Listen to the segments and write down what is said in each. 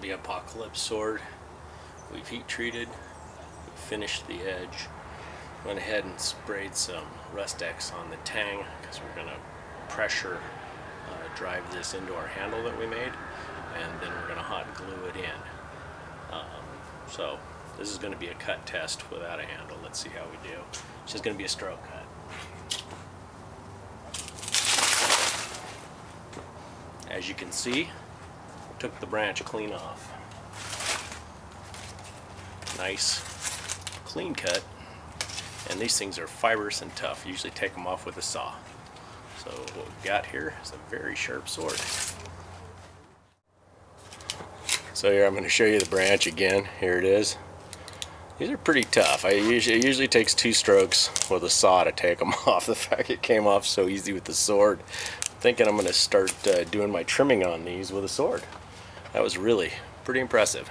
the Apocalypse sword. We've heat treated, we finished the edge, went ahead and sprayed some Rust-X on the tang because we're going to pressure drive this into our handle that we made, and then we're going to hot glue it in. So this is going to be a cut test without a handle. Let's see how we do. It's just going to be a stroke cut. As you can see, took the branch clean off. Nice clean cut, and these things are fibrous and tough. You usually take them off with a saw. So what we've got here is a very sharp sword. So here I'm going to show you the branch again. Here it is. These are pretty tough. It usually takes 2 strokes with a saw to take them off. The fact it came off so easy with the sword, I'm thinking I'm going to start doing my trimming on these with a sword. That was really pretty impressive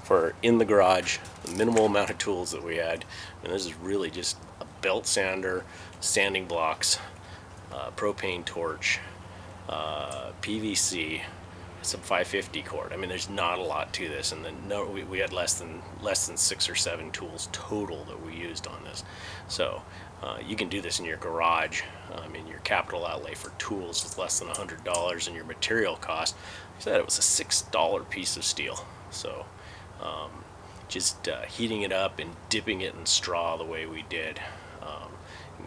for in the garage, the minimal amount of tools that we had. And this is really just a belt sander, sanding blocks, propane torch, PVC, some 550 cord. I mean, there's not a lot to this, and then we had less than 6 or 7 tools total that we used on this. So you can do this in your garage. I mean, your capital outlay for tools is less than $100, and your material cost, I said it was a $6 piece of steel. So just heating it up and dipping it in straw the way we did,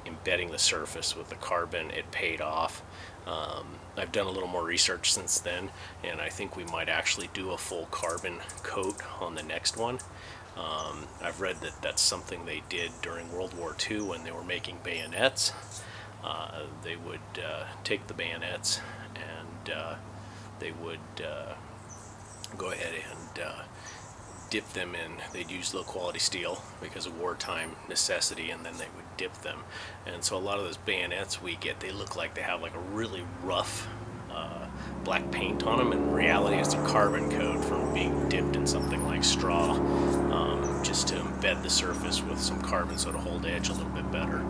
embedding the surface with the carbon, it paid off. I've done a little more research since then, and I think we might actually do a full carbon coat on the next one. I've read that that's something they did during World War II when they were making bayonets. They would take the bayonets and they would go ahead and dip them in. They'd use low quality steel because of wartime necessity, and then they would dip them. And so a lot of those bayonets we get, they look like they have like a really rough black paint on them. In reality, it's a carbon coat from being dipped in something like straw, just to embed the surface with some carbon so to hold edge a little bit better.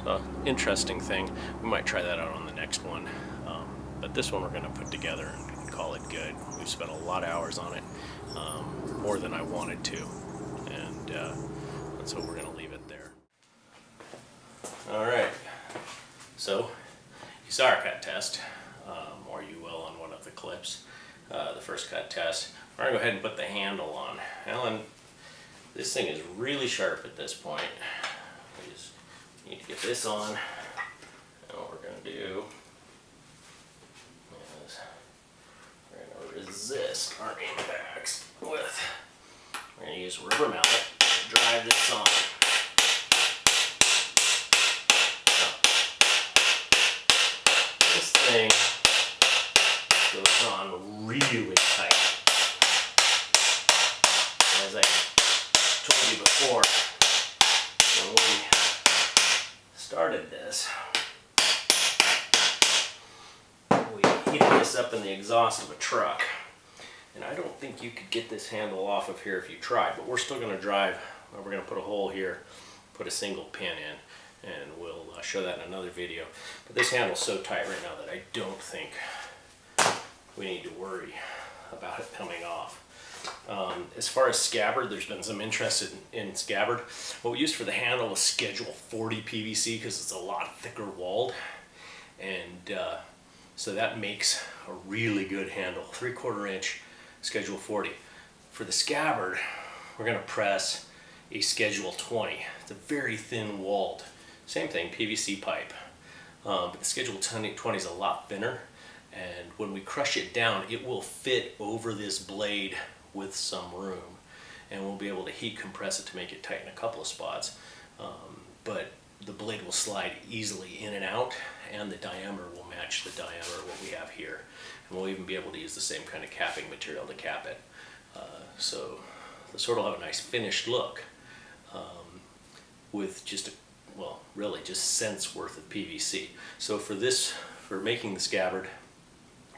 So interesting thing. We might try that out on the next one, but this one we're going to put together and call it good. We've spent a lot of hours on it, more than I wanted to, and so we're going to leave it there. Alright, so you saw our cut test, or you will on one of the clips, the first cut test. We're going to go ahead and put the handle on. Alan, this thing is really sharp at this point. We just need to get this on, and what we're going to do is we're going to resist our impacts with, we're going to use a rubber mallet to drive this on. This thing goes on really tight. As I told you before, when we started this, we heated this up in the exhaust of a truck. And I don't think you could get this handle off of here if you tried, but we're still going to drive. We're going to put a hole here, put a single pin in, and we'll show that in another video. But this handle's so tight right now that I don't think we need to worry about it coming off. As far as Scabbard, there's been some interest in Scabbard. What we used for the handle was Schedule 40 PVC because it's a lot thicker walled, and so that makes a really good handle, 3/4 inch Schedule 40. For the Scabbard, we're going to press a Schedule 20. It's a very thin walled, same thing, PVC pipe, but the Schedule 20 is a lot thinner, and when we crush it down, it will fit over this blade with some room, and we'll be able to heat compress it to make it tight in a couple of spots, but the blade will slide easily in and out, and the diameter will match the diameter of what we have here, and we'll even be able to use the same kind of capping material to cap it. So the sword will have a nice finished look with just well, really just cents worth of PVC. So for this, for making the Scabbard,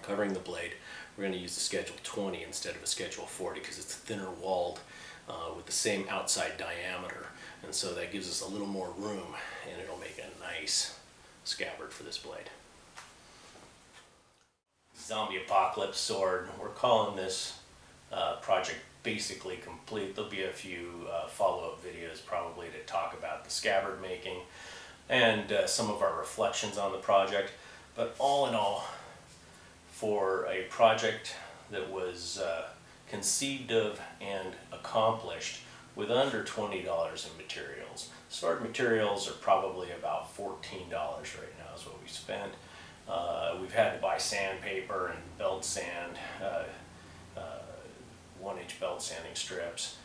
covering the blade, we're going to use the Schedule 20 instead of a Schedule 40 because it's thinner walled with the same outside diameter, and so that gives us a little more room, and it'll make a nice Scabbard for this blade. Zombie Apocalypse sword. We're calling this project basically complete. There'll be a few follow-up videos probably to talk about the scabbard making and some of our reflections on the project. But all in all, for a project that was conceived of and accomplished with under $20 in materials. Sword materials are probably about $14 right now is what we spent. We've had to buy sandpaper and belt sand, 1-inch belt sanding strips.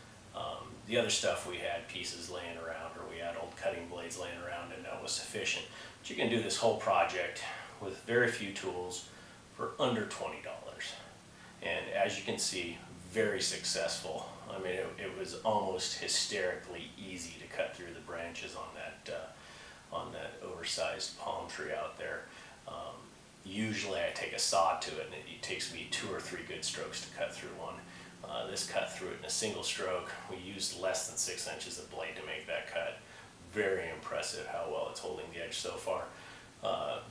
The other stuff we had pieces laying around, or we had old cutting blades laying around, and that was sufficient. But you can do this whole project with very few tools for under $20. And as you can see, very successful. I mean, it was almost hysterically easy to cut through the branches on that oversized palm tree out there. Usually I take a saw to it, and it takes me 2 or 3 good strokes to cut through one. This cut through it in a single stroke. We used less than 6 inches of blade to make that cut. Very impressive how well it's holding the edge so far.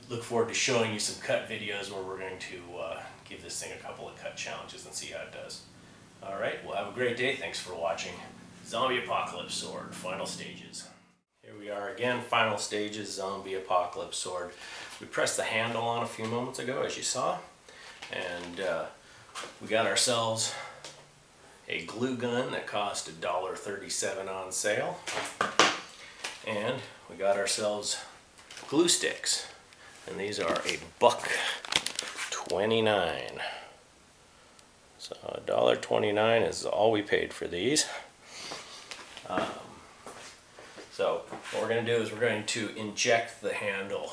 Look forward to showing you some cut videos where we're going to give this thing a couple of cut challenges and see how it does. Alright, well, have a great day. Thanks for watching. Zombie Apocalypse sword, final stages. Here we are again, final stages, Zombie Apocalypse sword. We pressed the handle on a few moments ago, as you saw, and we got ourselves a glue gun that cost $1.37 on sale, and we got ourselves glue sticks, and these are $1.29. So $1.29 is all we paid for these. So what we're going to do is we're going to inject the handle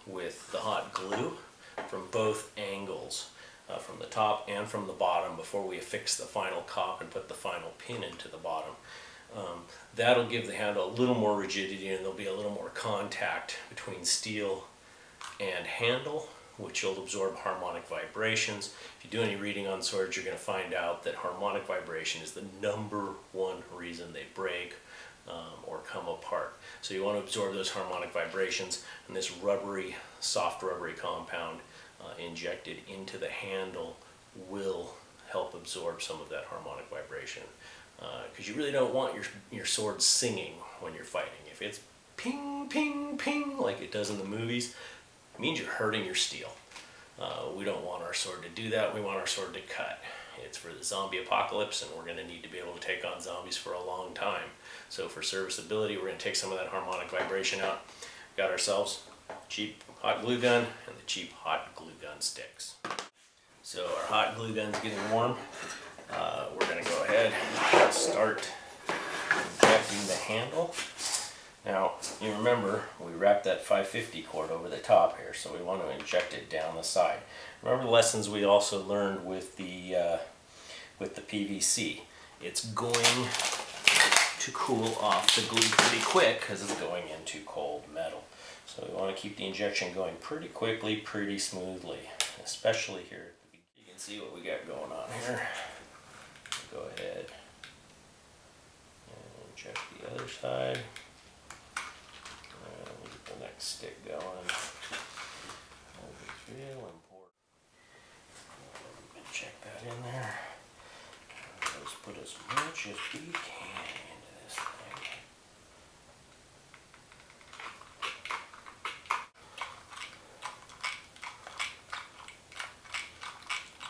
with the hot glue from both angles, from the top and from the bottom, before we affix the final cop and put the final pin into the bottom. That'll give the handle a little more rigidity, and there'll be a little more contact between steel and handle, which will absorb harmonic vibrations. If you do any reading on swords, you're going to find out that harmonic vibration is the #1 reason they break or come apart. So you want to absorb those harmonic vibrations, and this rubbery, soft rubbery compound injected into the handle will help absorb some of that harmonic vibration. Because you really don't want your sword singing when you're fighting. If it's ping, ping, ping, like it does in the movies, it means you're hurting your steel. We don't want our sword to do that. We want our sword to cut. It's for the zombie apocalypse, and we're going to need to be able to take on zombies for a long time. So for serviceability, we're going to take some of that harmonic vibration out. Got ourselves cheap hot glue gun and the cheap hot glue gun sticks. So our hot glue gun's getting warm. We're going to go ahead and start injecting the handle. Now, you remember we wrapped that 550 cord over the top here, so we want to inject it down the side. Remember the lessons we also learned with the PVC. It's going to cool off the glue pretty quick because it's going into cold metal. So we want to keep the injection going pretty quickly, pretty smoothly, especially here at the beginning. You can see what we got going on here. Go ahead and inject the other side. We'll get the next stick going. It's real important. Check that in there. Let's put as much as we can into this thing.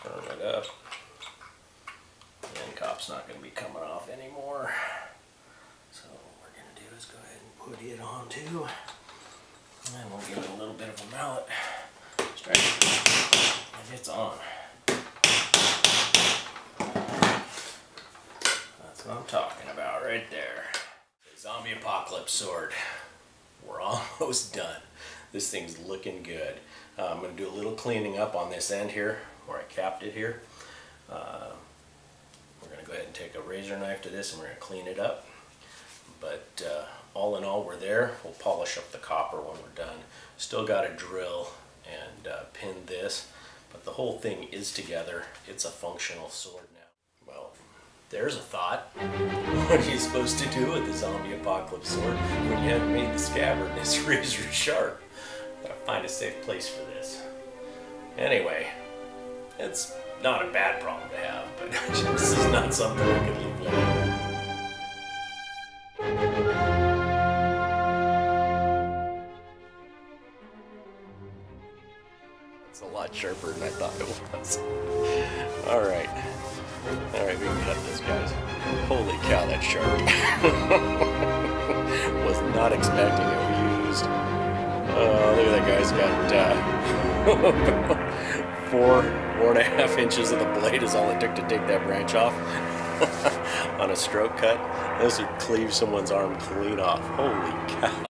Firm it up. And cop's not going to be coming off anymore. So what we're going to do is go ahead and put it on too. And we'll give it a little bit of a mallet. Stretch it. And it's on. That's what I'm talking about right there. The Zombie Apocalypse sword. We're almost done. This thing's looking good. I'm going to do a little cleaning up on this end here, where I capped it here. We're going to go ahead and take a razor knife to this, and we're going to clean it up. But all in all, we're there. We'll polish up the copper when we're done. Still got to drill and pin this, but the whole thing is together. It's a functional sword now. Well, there's a thought. What are you supposed to do with the Zombie Apocalypse sword when you haven't made the scabbard and it's razor sharp? Gotta find a safe place for this. Anyway, It's not a bad problem to have, but this is not something I could leave alone. It's a lot sharper than I thought it was. Alright. Alright, we can cut this, guys. Holy cow, that's sharp. Was not expecting it. We used... look at that guy's got 4.5 inches of the blade is all it took to take that branch off on a stroke cut. This would cleave someone's arm clean off. Holy cow.